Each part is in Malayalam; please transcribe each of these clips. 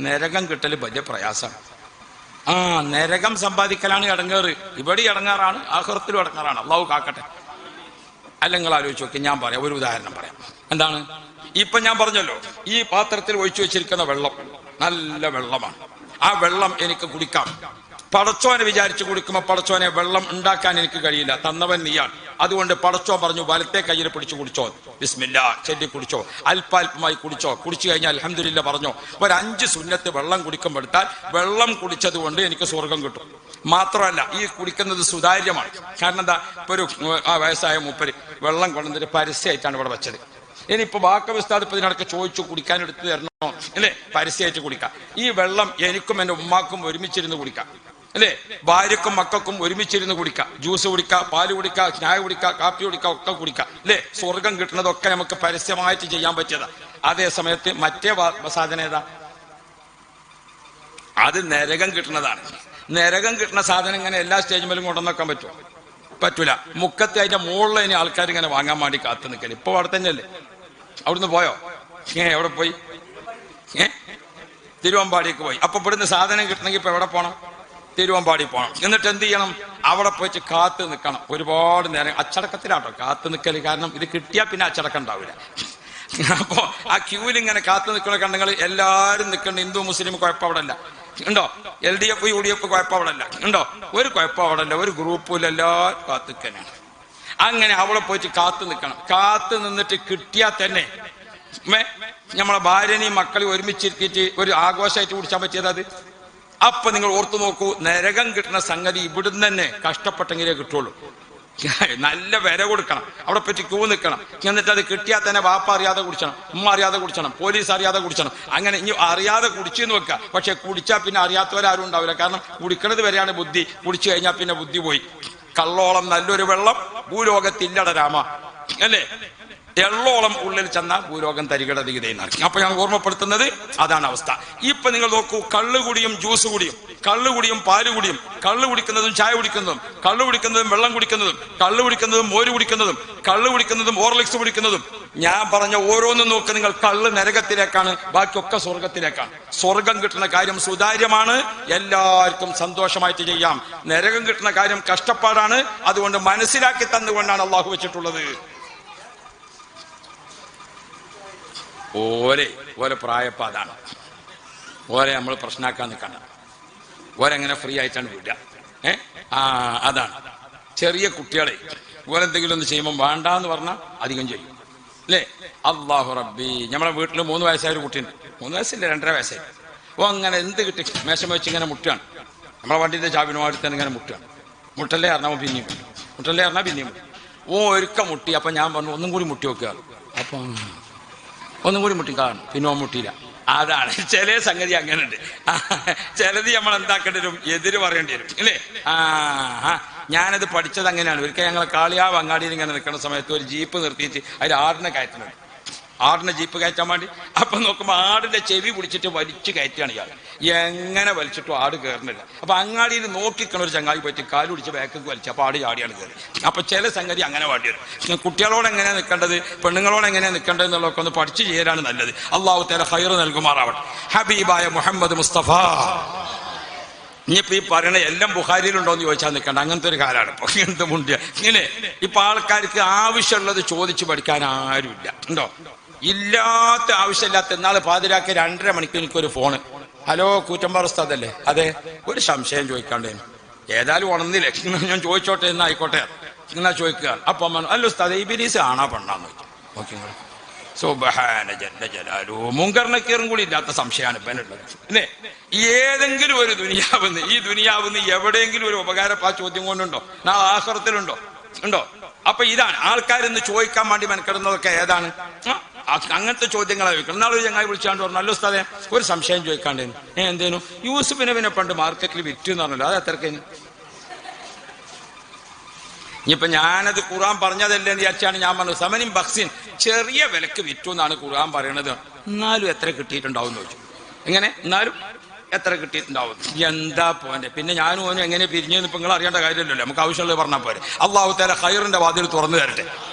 നരകം കിട്ടൽ വലിയ പ്രയാസമാണ്. നരകം സമ്പാദിക്കലാണ് ഇടങ്ങേറ്. ഇവിടെ ഇടങ്ങാറാണ്, ആഖിറത്തിലും ഇടങ്ങാറാണ്. അള്ളാഹു കാക്കട്ടെ. അല്ലെങ്കിൽ ആലോചിച്ച് നോക്കി, ഞാൻ പറയാം, ഒരു ഉദാഹരണം പറയാം. എന്താണ്? ഇപ്പൊ ഞാൻ പറഞ്ഞല്ലോ, ഈ പാത്രത്തിൽ ഒഴിച്ചു വെച്ചിരിക്കുന്ന വെള്ളം നല്ല വെള്ളമാണ്. ആ വെള്ളം എനിക്ക് കുടിക്കാം. പടച്ചോനെ വിചാരിച്ച് കുടിക്കുമ്പോൾ പടച്ചോനെ വെള്ളം ഉണ്ടാക്കാൻ എനിക്ക് കഴിയില്ല, തന്നവൻ നീയാണ്. അതുകൊണ്ട് പടച്ചോൻ പറഞ്ഞു വലത്തെ കയ്യിൽ പിടിച്ചു കുടിച്ചോ, ബിസ്മില്ലാ ചൊല്ലി കുടിച്ചോ, അല്പാൽപമായി കുടിച്ചോ. കുടിച്ചു കഴിഞ്ഞാൽ അൽഹംദുലില്ലാ പറഞ്ഞോ. ഒരു 5 സുന്നത്ത് വെള്ളം കുടിക്കുമ്പോഴത്താൽ വെള്ളം കുടിച്ചത് കൊണ്ട് എനിക്ക് സ്വർഗം കിട്ടും. മാത്രമല്ല ഈ കുടിക്കുന്നത് സുതാര്യമാണ്. കാരണം എന്താ, ഇപ്പൊ ഒരു വയസ്സായ മൂപ്പര് വെള്ളം കൊണ്ടുവന്നിട്ട് പരസ്യമായിട്ടാണ് ഇവിടെ വെച്ചത്. ഇനിയിപ്പോ വാക്കവ ഉസ്താദ് ഇപ്പൊ ഇതിനടക്ക് ചോദിച്ചു കുടിക്കാൻ എടുത്തു തരണോ അല്ലേ, പരസ്യമായിട്ട് കുടിക്കാം. ഈ വെള്ളം എനിക്കും എന്റെ ഉമ്മാക്കും ഒരുമിച്ചിരുന്ന് കുടിക്കാം അല്ലേ, ഭാര്യക്കും മക്കൾക്കും ഒരുമിച്ചിരുന്ന് കുടിക്കാം. ജ്യൂസ് കുടിക്കാം, പാല് കുടിക്കാം, ചായ കുടിക്കാം, കാപ്പി കുടിക്കാം, ഒക്കെ കുടിക്കാം അല്ലേ. സ്വർഗം കിട്ടുന്നതൊക്കെ നമുക്ക് പരസ്യമായിട്ട് ചെയ്യാൻ പറ്റിയതാ. അതേ സമയത്ത് മറ്റേ സാധനം ഏതാ? അത് നരകം കിട്ടുന്നതാണ്. നരകം കിട്ടുന്ന സാധനം ഇങ്ങനെ എല്ലാ സ്റ്റേജിലും കൊണ്ടുവന്നേക്കാൻ പറ്റുമോ? പറ്റൂല. മുക്കത്ത് അതിന്റെ മുകളിൽ ഇനി ആൾക്കാർ ഇങ്ങനെ വാങ്ങാൻ വേണ്ടി കാത്തു നിൽക്കല്. ഇപ്പൊ അവിടെ തന്നെയല്ലേ? അവിടുന്ന് പോയോ? എവിടെ പോയി? തിരുവമ്പാടിക്ക് പോയി. അപ്പൊ ഇവിടുന്ന് സാധനം കിട്ടണമെങ്കിൽ ഇപ്പൊ എവിടെ പോകണം? തിരുവമ്പാടി പോകണം. എന്നിട്ട് എന്ത് ചെയ്യണം? അവിടെ പോയിട്ട് കാത്തു നിൽക്കണം ഒരുപാട് നേരം. അച്ചടക്കത്തിലാട്ടോ കാത്തു നിൽക്കല്. കാരണം ഇത് കിട്ടിയാൽ പിന്നെ അച്ചടക്കം ഉണ്ടാവില്ല. അപ്പൊ ആ ക്യൂവിൽ ഇങ്ങനെ കാത്തു നിൽക്കുന്ന കണ്ണുങ്ങൾ എല്ലാരും നിൽക്കണം. ഹിന്ദു മുസ്ലിം കുഴപ്പം അവിടെ അല്ല ഉണ്ടോ, LDF UDF കുഴപ്പം അവിടെ അല്ല ഉണ്ടോ, ഒരു കുഴപ്പം അവിടെ അല്ല, ഒരു ഗ്രൂപ്പിൽ എല്ലാവരും കാത്തു നിൽക്കാനാണ്. അങ്ങനെ അവിടെ പോയിട്ട് കാത്തു നിൽക്കണം. കാത്തു നിന്നിട്ട് കിട്ടിയാൽ തന്നെ നമ്മളെ ഭാര്യനെയും മക്കളെയും ഒരുമിച്ചിരുത്തിയിട്ട് ഒരു ആഘോഷമായിട്ട് കുടിച്ചാൻ പറ്റിയത് അത്. അപ്പൊ നിങ്ങൾ ഓർത്തു നോക്കൂ, നരകം കിട്ടുന്ന സംഗതി ഇവിടുന്ന് തന്നെ കഷ്ടപ്പെട്ടെങ്കിലേ കിട്ടുള്ളൂ. നല്ല വില കൊടുക്കണം, അവിടെ പറ്റി ക്യൂ നിൽക്കണം. എന്നിട്ട് അത് കിട്ടിയാൽ തന്നെ വാപ്പ അറിയാതെ കുടിച്ചണം, ഉമ്മ അറിയാതെ കുടിച്ചണം, പോലീസ് അറിയാതെ കുടിച്ചണം. അങ്ങനെ ഇനി അറിയാതെ കുടിച്ചെന്ന് വെക്കുക. പക്ഷെ കുടിച്ചാൽ പിന്നെ അറിയാത്തവരാരും ഉണ്ടാവില്ല. കാരണം കുടിക്കണത് വരെയാണ് ബുദ്ധി. കുടിച്ചു കഴിഞ്ഞാൽ പിന്നെ ബുദ്ധി പോയി. കള്ളോളം നല്ലൊരു വെള്ളം ഭൂലോകത്തില്ലട രാമ അല്ലേ. എള്ളോളം ഉള്ളിൽ ചെന്നാൽ ഭൂലോകം തരികടതികതയെന്നാണ്. അപ്പൊ ഞാൻ ഓർമ്മപ്പെടുത്തുന്നത് അതാണ് അവസ്ഥ. ഇപ്പൊ നിങ്ങൾ നോക്കൂ, കള്ളുകുടിയും ജ്യൂസ് കുടിയും, കള്ളുകുടിയും പാല് കുടിയും, കള്ളു കുടിക്കുന്നതും ചായ കുടിക്കുന്നതും, കള്ളു കുടിക്കുന്നതും വെള്ളം കുടിക്കുന്നതും, കള്ളു കുടിക്കുന്നതും മോര് കുടിക്കുന്നതും, കള്ളു കുടിക്കുന്നതും ഓർലിക്സ് കുടിക്കുന്നതും, ഞാൻ പറഞ്ഞ ഓരോന്നും നോക്ക് നിങ്ങൾ. കള്ള് നരകത്തിലേക്കാണ്, ബാക്കിയൊക്കെ സ്വർഗത്തിലേക്കാണ്. സ്വർഗം കിട്ടുന്ന കാര്യം സുതാര്യമാണ്, എല്ലാവർക്കും സന്തോഷമായിട്ട് ചെയ്യാം. നരകം കിട്ടുന്ന കാര്യം കഷ്ടപ്പാടാണ്. അതുകൊണ്ട് മനസ്സിലാക്കി തന്നുകൊണ്ടാണ് അള്ളാഹു വെച്ചിട്ടുള്ളത്. ഓരെ പ്രായപ്പ അതാണ്. ഓരെ നമ്മൾ പ്രശ്നമാക്കാൻ നിൽക്കണ്ട. ഓരെങ്ങനെ ഫ്രീ ആയിട്ടാണ് വിടുക. അതാണ്. ചെറിയ കുട്ടികളെ ഓരെന്തെങ്കിലും ഒന്ന് ചെയ്യുമ്പോൾ വേണ്ടാന്ന് പറഞ്ഞാൽ അധികം ചെയ്യും അല്ലേ. അല്ലാഹു റബ്ബി. നമ്മളെ വീട്ടിൽ 3 വയസ്സായ ഒരു കുട്ടിയുണ്ട്. 3 വയസ്സില്ല, 2.5 വയസ്സായി. അങ്ങനെ എന്ത് കിട്ടി മേശം വെച്ച് ഇങ്ങനെ മുട്ടുകയാണ്. നമ്മളെ വണ്ടിന്റെ ചാവിനുമായിട്ട് തന്നെ ഇങ്ങനെ മുട്ടുകയാണ്. മുട്ടല്ലേ അറിഞ്ഞാൽ പിന്നെയും മുട്ടല്ലേ അറിഞ്ഞാൽ പിന്നെയും ഒരുക്ക മുട്ടി. അപ്പൊ ഞാൻ പറഞ്ഞു ഒന്നും കൂടി മുട്ടി വെക്കുക. അപ്പൊ ഒന്നും കൂടി മുട്ടി കാണും, പിന്നെ മുട്ടിയില്ല. അതാണ് ചില സംഗതി അങ്ങനെ ഉണ്ട്. ചിലത് നമ്മൾ എന്താക്കേണ്ടി വരും, എതിര് പറയേണ്ടി വരും അല്ലേ. ഞാനത് പഠിച്ചത് അങ്ങനെയാണ്. ഒരിക്കൽ ഞങ്ങളെ കാളിയാവ് അങ്ങാടിയിൽ ഇങ്ങനെ നിൽക്കുന്ന സമയത്ത് ഒരു ജീപ്പ് നിർത്തിയിട്ട് അതിൽ ആടിനെ കയറ്റുന്നുണ്ട്. ആടിനെ ജീപ്പ് കയറ്റാൻ വേണ്ടി. അപ്പൊ നോക്കുമ്പോൾ ആടിന്റെ ചെവി പിടിച്ചിട്ട് വലിച്ചു കയറ്റുകയാണ് ഇയാൾ. എങ്ങനെ വലിച്ചിട്ടും ആട് കയറുന്നില്ല. അപ്പൊ അങ്ങാടിയിൽ നോക്കിക്കണ ഒരു ചങ്ങായി പോയിട്ട് കാല് പിടിച്ച് ബാക്കൊക്കെ വലിച്ചു. അപ്പൊ ആട് ചാടിയാണ് കയറി. അപ്പൊ ചില സംഗതി അങ്ങനെ വേണ്ടി വരും. കുട്ടികളോട് എങ്ങനെയാണ് നിൽക്കേണ്ടത്, പെണ്ണുങ്ങളോട് എങ്ങനെയാണ് നിൽക്കേണ്ടത് എന്നുള്ളതൊക്കെ ഒന്ന് പഠിച്ചു ചെയ്യാനാണ് നല്ലത്. അള്ളാഹു തആല ഖൈർ നൽകുമാറാവട്ടെ. ഹബീബായ മുഹമ്മദ് മുസ്തഫ. ഇനിയിപ്പോ ഈ പറയണ എല്ലാം ബുഖാരിയിലുണ്ടോ എന്ന് ചോദിച്ചാൽ നിൽക്കണ്ട. അങ്ങനത്തെ ഒരു കാലാണ് ഇപ്പൊ. എന്ത് മുണ്ടിയ ഇങ്ങനെ ഇപ്പൊ ആൾക്കാർക്ക് ആവശ്യമുള്ളത് ചോദിച്ചു പഠിക്കാൻ ആരുമില്ല ഉണ്ടോ. ഇല്ലാത്ത ആവശ്യമില്ലാത്ത എന്നാൾ പാതിരാക്കി 2.5 മണിക്ക് എനിക്കൊരു ഫോണ്. ഹലോ, കൂറ്റമ്പാറ ഉസ്താദല്ലേ? അതെ, ഒരു സംശയം ചോദിക്കാണ്ടേന്. ഏതായാലും ഉണർന്നില്ലേ, ഞാൻ ചോദിച്ചോട്ടെ എന്ന് ആയിക്കോട്ടെ എന്നാ ചോദിക്കുക. അപ്പൊ അല്ല ഉസ്താദ്, ഇബ്ലീസ് ആണാ പെണ്ണാന്ന് ചോദിച്ചു. ഓക്കെ, സുബ്ഹാന ജല്ല ജലാലു. മുങ്കറിനക്കീറും കൂടി ഇല്ലാത്ത സംശയമാണ് ഇപ്പൊ എന്നുള്ളത് അല്ലേ. ഏതെങ്കിലും ഒരു ഈ ദുനിയാവുന്ന് എവിടെയെങ്കിലും ഒരു ഉപകാരം ആ ചോദ്യം കൊണ്ടുണ്ടോ? നാളെ ആഖിറത്തിലുണ്ടോ? ഉണ്ടോ? അപ്പൊ ഇതാണ് ആൾക്കാരിന്ന് ചോദിക്കാൻ വേണ്ടി മെനക്കെടുന്നതൊക്കെ. ഏതാണ് അങ്ങനത്തെ ചോദ്യങ്ങളാണ് ചോദിക്കണം. നാളെ ചങ്ങായി വിളിച്ചാണ്ട് പറഞ്ഞു, നല്ല ഉസ്താദേ ഒരു സംശയം ചോദിക്കാണ്ടേന്. എന്തേനു? യൂസുഫിനെ പിന്നെ പണ്ട് മാർക്കറ്റിൽ വിറ്റു എന്ന് പറഞ്ഞല്ലോ, അത് എത്രക്കേന്? ഇനിയിപ്പൊ ഞാനത് ഖുർആൻ പറഞ്ഞതല്ലേ എന്ന് വിചാരിച്ചാണ് ഞാൻ പറഞ്ഞത്. സമനിം ബക്സിൻ, ചെറിയ വിലക്ക് വിറ്റു എന്നാണ് ഖുർആൻ പറയണത്. എന്നാലും എത്ര കിട്ടിയിട്ടുണ്ടാവും എന്ന് ചോദിച്ചു. എങ്ങനെ എന്നാലും എത്ര കിട്ടിയിട്ടുണ്ടാവും? എന്താ പോന്റെ. പിന്നെ ഞാനും ഓനും എങ്ങനെ പിരിഞ്ഞെന്ന് ഇപ്പൊ നിങ്ങൾ അറിയേണ്ട കാര്യമല്ലല്ലോ, നമുക്ക് ആവശ്യമുള്ളത് പറഞ്ഞാൽ പോരെ. അള്ളാഹു തആല ഖൈറിന്റെ വാതിൽ തുറന്നു തരട്ടെ.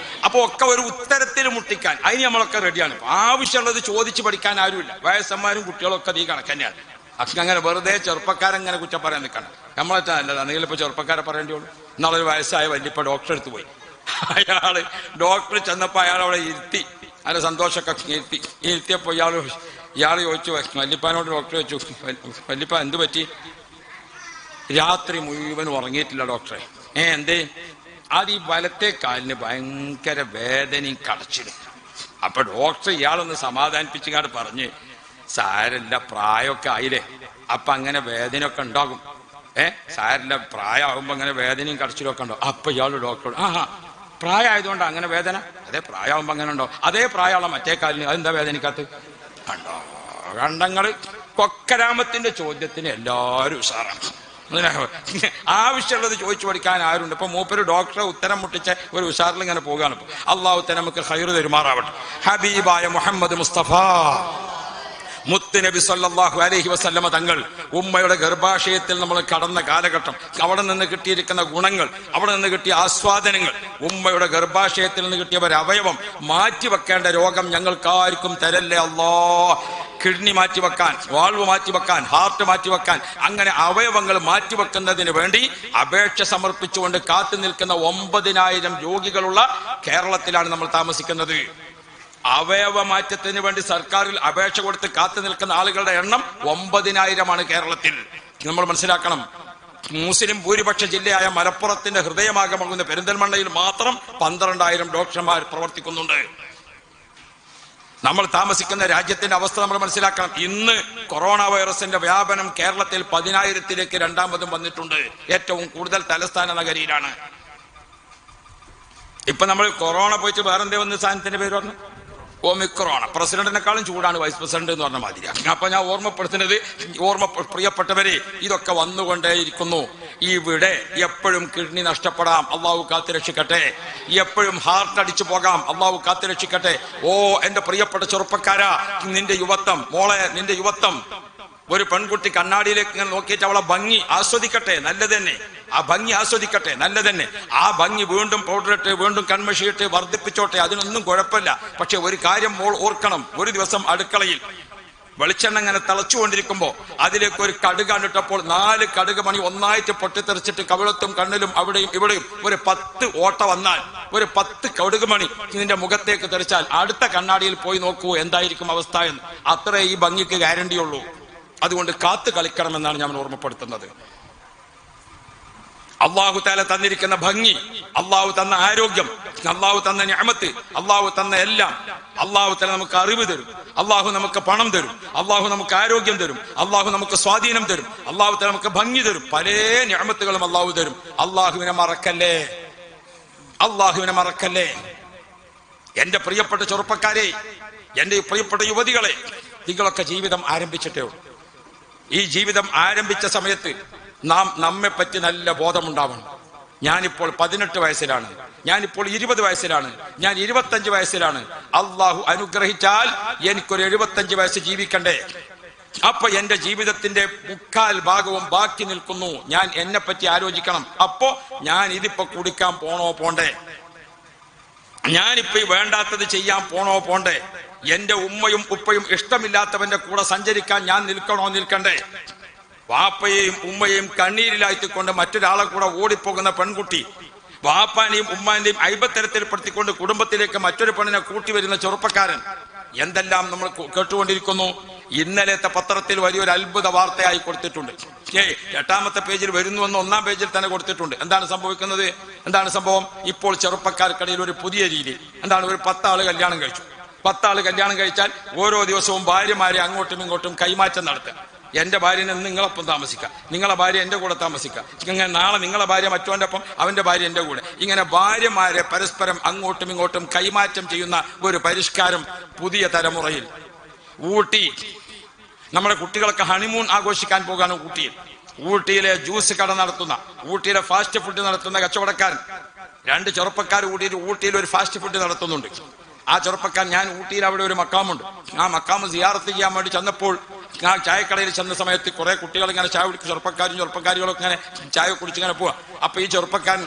അപ്പൊ അപ്പൊ ഒക്കെ ഒരു ഉത്തരത്തിൽ മുട്ടിക്കാൻ അതിന് നമ്മളൊക്കെ റെഡിയാണ്. ആവശ്യമുള്ളത് ചോദിച്ചു പഠിക്കാൻ ആരുമില്ല. വയസ്സന്മാരും കുട്ടികളും ഒക്കെ ഈ കണക്ക് തന്നെയാണ്. അങ്ങനെ വെറുതെ ചെറുപ്പക്കാരങ്ങനെ കുറ്റം പറയാൻ നിൽക്കണം. നമ്മളെ നല്ലതാണ്. നിങ്ങളിപ്പോ ചെറുപ്പക്കാരെ പറയേണ്ടി ഉള്ളൂ. ഇന്നാളൊരു വയസ്സായ വല്യപ്പ ഡോക്ടറെ അടുത്ത് പോയി. അയാള് ഡോക്ടർ ചെന്നപ്പോ അയാൾ അവിടെ ഇരുത്തി, അതിന്റെ സന്തോഷമൊക്കെ ഇരുത്തിയപ്പോ ഇയാൾ ചോദിച്ചു, വല്യപ്പാനോട് ഡോക്ടർ ചോദിച്ചു, വല്യപ്പ എന്ത് പറ്റി? രാത്രി മുഴുവൻ ഉറങ്ങിയിട്ടില്ല ഡോക്ടറെ. എന്തേ? അത് ഈ വലത്തെ കാലിന് ഭയങ്കര വേദനയും കടച്ചിലും. അപ്പൊ ഡോക്ടർ ഇയാളൊന്ന് സമാധാനിപ്പിച്ചുകാട് പറഞ്ഞ്, സാരല്ല, പ്രായമൊക്കെ ആയില്ലേ, അപ്പൊ അങ്ങനെ വേദനയൊക്കെ ഉണ്ടാകും. സാരല്ല, പ്രായമാകുമ്പോ അങ്ങനെ വേദനയും കടച്ചിലും ഒക്കെ ഉണ്ടാവും. അപ്പൊ ഇയാള് ഡോക്ടറോട്, പ്രായമായതുകൊണ്ട് അങ്ങനെ വേദന? അതെ, പ്രായമാകുമ്പോ അങ്ങനെ ഉണ്ടോ? അതേ പ്രായമുള്ള മറ്റേ കാലിന് അതെന്താ വേദനിക്കാത്ത? കണ്ടോ കണ്ടങ്ങള്. കൊക്കരാമത്തിന്റെ ചോദ്യത്തിന് എല്ലാവരും ഉഷാറാണ്. ആവശ്യമുള്ളത് ചോദിച്ചു പഠിക്കാൻ ആരുണ്ട്? ഇപ്പൊ മൂപ്പര് ഡോക്ടറെ ഉത്തരം മുട്ടിച്ച ഒരു ഉഷാറിൽ ഇങ്ങനെ പോകുകയാണ്. ഇപ്പൊ അള്ളാഹു നമുക്ക് ഖൈർ തരുമാറാവട്ടെ. ഹബീബായ മുഹമ്മദ് മുസ്തഫ മുത്ത് നബി സല്ലല്ലാഹു അലൈഹി വസല്ലമ തങ്ങൾ ഉമ്മയുടെ ഗർഭാശയത്തിൽ നമ്മൾ കടന്ന കാലഘട്ടം, അവിടെ നിന്ന് കിട്ടിയിരിക്കുന്ന ഗുണങ്ങൾ, അവിടെ നിന്ന് കിട്ടിയ ആസ്വാദനങ്ങൾ, ഉമ്മയുടെ ഗർഭാശയത്തിൽ നിന്ന് കിട്ടിയ ഒരു അവയവം മാറ്റിവെക്കേണ്ട രോഗം ഞങ്ങൾക്കാർക്കും തരല്ലേ അല്ലാ. കിഡ്നി മാറ്റിവെക്കാൻ, വാൾവ് മാറ്റിവെക്കാൻ, ഹാർട്ട് മാറ്റിവെക്കാൻ, അങ്ങനെ അവയവങ്ങൾ മാറ്റിവെക്കുന്നതിന് വേണ്ടി അപേക്ഷ സമർപ്പിച്ചുകൊണ്ട് കാത്തു നിൽക്കുന്ന 9,000 രോഗികളുള്ള കേരളത്തിലാണ് നമ്മൾ താമസിക്കുന്നത്. അവയവ മാറ്റത്തിന് വേണ്ടി സർക്കാരിൽ അപേക്ഷ കൊടുത്ത് കാത്തു നിൽക്കുന്ന ആളുകളുടെ എണ്ണം 9,000 കേരളത്തിൽ. നമ്മൾ മനസ്സിലാക്കണം. മുസ്ലിം ഭൂരിപക്ഷ ജില്ലയായ മലപ്പുറത്തിന്റെ ഹൃദയമാകമാകുന്ന പെരിന്തൽമണ്ണയിൽ മാത്രം 12,000 ഡോക്ടർമാർ പ്രവർത്തിക്കുന്നുണ്ട്. നമ്മൾ താമസിക്കുന്ന രാജ്യത്തിന്റെ അവസ്ഥ നമ്മൾ മനസ്സിലാക്കണം. ഇന്ന് കൊറോണ വൈറസിന്റെ വ്യാപനം കേരളത്തിൽ 10,000-ലേക്ക് രണ്ടാമതും വന്നിട്ടുണ്ട്. ഏറ്റവും കൂടുതൽ തലസ്ഥാന നഗരിയിലാണ്. ഇപ്പൊ നമ്മൾ കൊറോണ പോയിട്ട് വേറെന്തേ വന്ന സാധനത്തിന്റെ പേര് പറഞ്ഞു? ഒമിക്രോൺ. പ്രസിഡന്റിനെക്കാളും ചൂടാണ് വൈസ് പ്രസിഡന്റ് എന്ന് പറഞ്ഞ മാതിരിയാണ്. അപ്പൊ ഞാൻ ഓർമ്മപ്പെടുത്തുന്നത്, പ്രിയപ്പെട്ടവരെ, ഇതൊക്കെ വന്നുകൊണ്ടേയിരിക്കുന്നു. ഇവിടെ എപ്പോഴും കിഡ്നി നഷ്ടപ്പെടാം, അള്ളാഹു കാത്തുരക്ഷിക്കട്ടെ. എപ്പോഴും ഹാർട്ട് അടിച്ചു പോകാം, അള്ളാഹു കാത്തുരക്ഷിക്കട്ടെ. എന്റെ പ്രിയപ്പെട്ട ചെറുപ്പക്കാരാ, നിന്റെ യുവത്വം, മോളെ, നിന്റെ യുവത്വം, ഒരു പെൺകുട്ടി കണ്ണാടിയിലേക്ക് ഇങ്ങനെ നോക്കിയിട്ട് അവളെ ഭംഗി ആസ്വദിക്കട്ടെ, നല്ലത് തന്നെ. ആ ഭംഗി ആസ്വദിക്കട്ടെ, നല്ലത് തന്നെ. ആ ഭംഗി വീണ്ടും പൗഡറിട്ട്, വീണ്ടും കൺമഷിയിട്ട് വർദ്ധിപ്പിച്ചോട്ടെ, അതിനൊന്നും കുഴപ്പമില്ല. പക്ഷെ ഒരു കാര്യം മോൾ ഓർക്കണം. ഒരു ദിവസം അടുക്കളയിൽ വെളിച്ചെണ്ണ ഇങ്ങനെ തിളച്ചുകൊണ്ടിരിക്കുമ്പോ അതിലേക്ക് ഒരു കടുക് കണ്ടിട്ടപ്പോൾ 4 കടുക് മണി ഒന്നായിട്ട് പൊട്ടിത്തെറിച്ചിട്ട് കവിളത്തും കണ്ണിലും അവിടെയും ഇവിടെയും ഒരു 10 ഓട്ട വന്നാൽ, ഒരു 10 കടുക് മണി നിന്റെ മുഖത്തേക്ക് തെറിച്ചാൽ അടുത്ത കണ്ണാടിയിൽ പോയി നോക്കൂ എന്തായിരിക്കും അവസ്ഥ എന്ന്. അത്രേ ഈ ഭംഗിക്ക് ഗ്യാരണ്ടിയുള്ളൂ. അതുകൊണ്ട് കാത്തു കളിക്കണമെന്നാണ് ഞാൻ ഓർമ്മപ്പെടുത്തുന്നത്. അള്ളാഹു തആല തന്നിരിക്കുന്ന ഭംഗി, അള്ളാഹു തന്ന ആരോഗ്യം, അള്ളാഹു തന്ന നിഅമത്ത്, അള്ളാഹു തന്ന എല്ലാം, അള്ളാഹു തആല നമുക്ക് അറിവ് തരും, അള്ളാഹു നമുക്ക് പണം തരും, അള്ളാഹു നമുക്ക് ആരോഗ്യം തരും, അള്ളാഹു നമുക്ക് സ്വാധീനം തരും, അള്ളാഹു തആല നമുക്ക് ഭംഗി തരും, പല നിഅമത്തുകളും അള്ളാഹു തരും. അള്ളാഹുവിനെ മറക്കല്ലേ, അള്ളാഹുവിനെ മറക്കല്ലേ. എന്റെ പ്രിയപ്പെട്ട ചെറുപ്പക്കാരെ, എന്റെ പ്രിയപ്പെട്ട യുവതികളെ, നിങ്ങളൊക്കെ ജീവിതം ആരംഭിച്ചിട്ടേ ഉള്ളൂ. ഈ ജീവിതം ആരംഭിച്ച സമയത്ത് നമ്മെപ്പറ്റി നല്ല ബോധമുണ്ടാവണം. ഞാനിപ്പോൾ 18 വയസ്സിലാണ്, ഞാനിപ്പോൾ 20 വയസ്സിലാണ്, ഞാൻ 25 വയസ്സിലാണ്. അള്ളാഹു അനുഗ്രഹിച്ചാൽ എനിക്കൊരു 75 വയസ്സ് ജീവിക്കണ്ടേ? അപ്പൊ എന്റെ ജീവിതത്തിന്റെ 3/4 ഭാഗവും ബാക്കി നിൽക്കുന്നു. ഞാൻ എന്നെ പറ്റി ആലോചിക്കണം. അപ്പോ ഞാൻ ഇതിപ്പോ കുടിക്കാൻ പോണോ പോണ്ടേ? ഞാനിപ്പോ ഈ വേണ്ടാത്തത് ചെയ്യാൻ പോണോ പോണ്ടേ? എന്റെ ഉമ്മയും ഉപ്പയും ഇഷ്ടമില്ലാത്തവന്റെ കൂടെ സഞ്ചരിക്കാൻ ഞാൻ നിൽക്കണോ നിൽക്കണ്ടേ? വാപ്പയെയും ഉമ്മയെയും കണ്ണീരിലായിക്കൊണ്ട് മറ്റൊരാളെ കൂടെ ഓടിപ്പോകുന്ന പെൺകുട്ടി, വാപ്പാനെയും ഉമ്മാന്റെയും ഐബത്തരത്തിൽപ്പെടുത്തിക്കൊണ്ട് കുടുംബത്തിലേക്ക് മറ്റൊരു പെണ്ണിനെ കൂട്ടി വരുന്ന ചെറുപ്പക്കാരൻ, എന്തെല്ലാം നമ്മൾ കേട്ടുകൊണ്ടിരിക്കുന്നു. ഇന്നലത്തെ പത്രത്തിൽ വലിയൊരു അത്ഭുത വാർത്തയായി കൊടുത്തിട്ടുണ്ട്. 8ാമത്തെ പേജിൽ വരുന്നുവെന്ന് 1ാം പേജിൽ തന്നെ കൊടുത്തിട്ടുണ്ട്. എന്താണ് സംഭവിക്കുന്നത്? എന്താണ് സംഭവം? ഇപ്പോൾ ചെറുപ്പക്കാർക്കിടയിൽ ഒരു പുതിയ രീതി എന്താണ്? ഒരു 10 ആള് കല്യാണം കഴിച്ചു. 10 ആള് കല്യാണം കഴിച്ചാൽ ഓരോ ദിവസവും ഭാര്യമാരെ അങ്ങോട്ടും ഇങ്ങോട്ടും കൈമാറ്റം നടത്തുക. എന്റെ ഭാര്യനെ നിങ്ങളൊപ്പം താമസിക്കാം, നിങ്ങളെ ഭാര്യ എന്റെ കൂടെ താമസിക്കാം, ഇങ്ങനെ നാളെ നിങ്ങളെ ഭാര്യ മറ്റവന്റെ ഒപ്പം, അവന്റെ ഭാര്യ എന്റെ കൂടെ, ഇങ്ങനെ ഭാര്യമാരെ പരസ്പരം അങ്ങോട്ടും ഇങ്ങോട്ടും കൈമാറ്റം ചെയ്യുന്ന ഒരു പരിഷ്കാരം പുതിയ തലമുറയിൽ. ഊട്ടി, നമ്മുടെ കുട്ടികളൊക്കെ ഹണിമൂൺ ആഘോഷിക്കാൻ പോകാണ് ഊട്ടിയിൽ. ഊട്ടിയിലെ ജ്യൂസ് കട നടത്തുന്ന, ഊട്ടിയിലെ ഫാസ്റ്റ് ഫുഡ് നടത്തുന്ന കച്ചവടക്കാരൻ, 2 ചെറുപ്പക്കാർ കൂടിയിട്ട് ഊട്ടിയിൽ ഒരു ഫാസ്റ്റ് ഫുഡ് നടത്തുന്നുണ്ട്. ആ ചെറുപ്പക്കാരൻ, ഞാൻ ഊട്ടിയിൽ അവിടെ ഒരു മക്കാമുണ്ട്, ആ മക്കാമ് സിയാറത്ത് ചെയ്യാൻ വേണ്ടി ചെന്നപ്പോൾ ആ ചായക്കടയിൽ ചെന്ന സമയത്ത് കുറെ കുട്ടികൾ ഇങ്ങനെ ചായ കുടിക്കും, ചെറുപ്പക്കാരികളൊക്കെ ഇങ്ങനെ ചായ കുടിച്ചിങ്ങനെ പോവാ. അപ്പൊ ഈ ചെറുപ്പക്കാരൻ,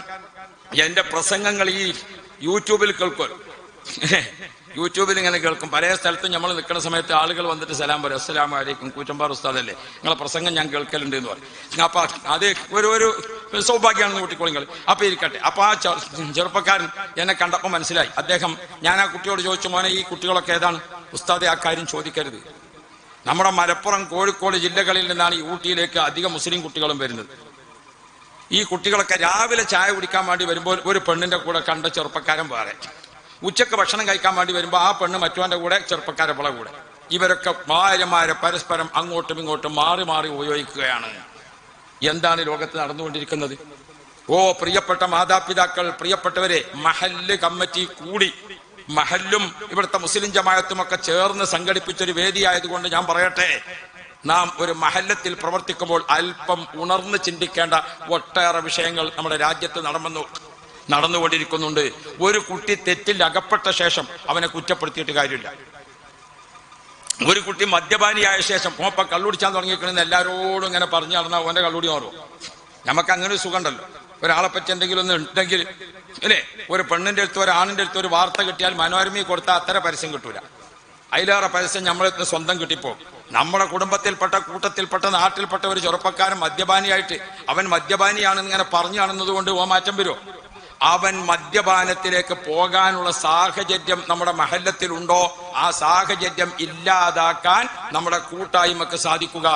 എന്റെ പ്രസംഗങ്ങൾ ഈ യൂട്യൂബിൽ കേൾക്കുമല്ലോ. യൂട്യൂബിൽ ഇങ്ങനെ കേൾക്കും. പല സ്ഥലത്തും നമ്മൾ നിൽക്കുന്ന സമയത്ത് ആളുകൾ വന്നിട്ട് സലാം പറയും, അസ്സലാമു അലൈക്കും, കൂറ്റമ്പാർ ഉസ്താദല്ലേ, നിങ്ങളെ പ്രസംഗം ഞാൻ കേൾക്കലുണ്ട് എന്ന് പറയും. അപ്പൊ അത് ഒരു സൗഭാഗ്യമാണെന്ന് കൂട്ടിക്കോളിങ്ങൾ. അപ്പൊ ഇരിക്കട്ടെ. അപ്പൊ ആ ചെറുപ്പക്കാരൻ എന്നെ കണ്ടപ്പോൾ മനസ്സിലായി. അദ്ദേഹം, ഞാൻ ആ കുട്ടിയോട് ചോദിച്ചു, മോനെ ഈ കുട്ടികളൊക്കെ ഏതാണ്? ഉസ്താദെ ആ കാര്യം ചോദിക്കരുത്. നമ്മുടെ മലപ്പുറം, കോഴിക്കോട് ജില്ലകളിൽ നിന്നാണ് ഈ ഊട്ടിയിലേക്ക് അധികം മുസ്ലിം കുട്ടികളും വരുന്നത്. ഈ കുട്ടികളൊക്കെ രാവിലെ ചായ കുടിക്കാൻ വേണ്ടി വരുമ്പോൾ ഒരു പെണ്ണിന്റെ കൂടെ കണ്ട ചെറുപ്പക്കാരൻ വേറെ, ഉച്ചക്ക് ഭക്ഷണം കഴിക്കാൻ വേണ്ടി വരുമ്പോൾ ആ പെണ്ണ് മറ്റവന്റെ കൂടെ, ചെറുപ്പക്കാരപ്പളെ കൂടെ. ഇവരൊക്കെ ഭാര്യമാരെ പരസ്പരം അങ്ങോട്ടും ഇങ്ങോട്ടും മാറി മാറി ഉപയോഗിക്കുകയാണ്. എന്താണ് ലോകത്ത് നടന്നുകൊണ്ടിരിക്കുന്നത്? ഓ പ്രിയപ്പെട്ട മാതാപിതാക്കൾ, പ്രിയപ്പെട്ടവരെ, മഹല്ല് കമ്മിറ്റി കൂടി, മഹല്ലും ഇവിടുത്തെ മുസ്ലിം ജമാഅത്തും ഒക്കെ ചേർന്ന് സംഘടിപ്പിച്ചൊരു വേദിയായതുകൊണ്ട് ഞാൻ പറയട്ടെ, നാം ഒരു മഹല്ലത്തിൽ പ്രവർത്തിക്കുമ്പോൾ അല്പം ഉണർന്ന് ചിന്തിക്കേണ്ട ഒട്ടേറെ വിഷയങ്ങൾ നമ്മുടെ രാജ്യത്ത് നടന്നുകൊണ്ടിരിക്കുന്നുണ്ട്. ഒരു കുട്ടി തെറ്റിൽ അകപ്പെട്ട ശേഷം അവനെ കുറ്റപ്പെടുത്തിയിട്ട് കാര്യമില്ല. ഒരു കുട്ടി മദ്യപാനിയായ ശേഷം ഓപ്പ കള്ളുടിച്ചാൻ തുടങ്ങിയിരിക്കണമെന്ന് എല്ലാവരോടും ഇങ്ങനെ പറഞ്ഞു നടന്നാൽ ഓന്റെ കള്ളുടി മാറും. നമുക്ക് അങ്ങനെ ഒരു സുഖം ഉണ്ടല്ലോ. ഒരാളെ പറ്റി എന്തെങ്കിലും ഒന്ന് ഉണ്ടെങ്കിൽ അല്ലേ, ഒരു പെണ്ണിന്റെ അടുത്ത് ഒരാണിന്റെ അടുത്ത് ഒരു വാർത്ത കിട്ടിയാൽ മനോരമയിൽ കൊടുത്താൽ അത്ര പരസ്യം കിട്ടൂല. അതിലേറെ പരസ്യം നമ്മളെ സ്വന്തം കിട്ടിപ്പോ. നമ്മുടെ കുടുംബത്തിൽപ്പെട്ട, കൂട്ടത്തിൽപ്പെട്ട, നാട്ടിൽപ്പെട്ട ഒരു ചെറുപ്പക്കാരൻ മദ്യപാനിയായിട്ട് അവൻ മദ്യപാനിയാണെന്ന് ഇങ്ങനെ പറഞ്ഞു കാണുന്നത് കൊണ്ട് ഓ മാറ്റം വരുമോ? അവൻ മദ്യപാനത്തിലേക്ക് പോകാനുള്ള സാഹചര്യം നമ്മുടെ മഹല്ലത്തിലുണ്ടോ? ആ സാഹചര്യം ഇല്ലാതാക്കാൻ നമ്മുടെ കൂട്ടായ്മക്ക് സാധിക്കുക.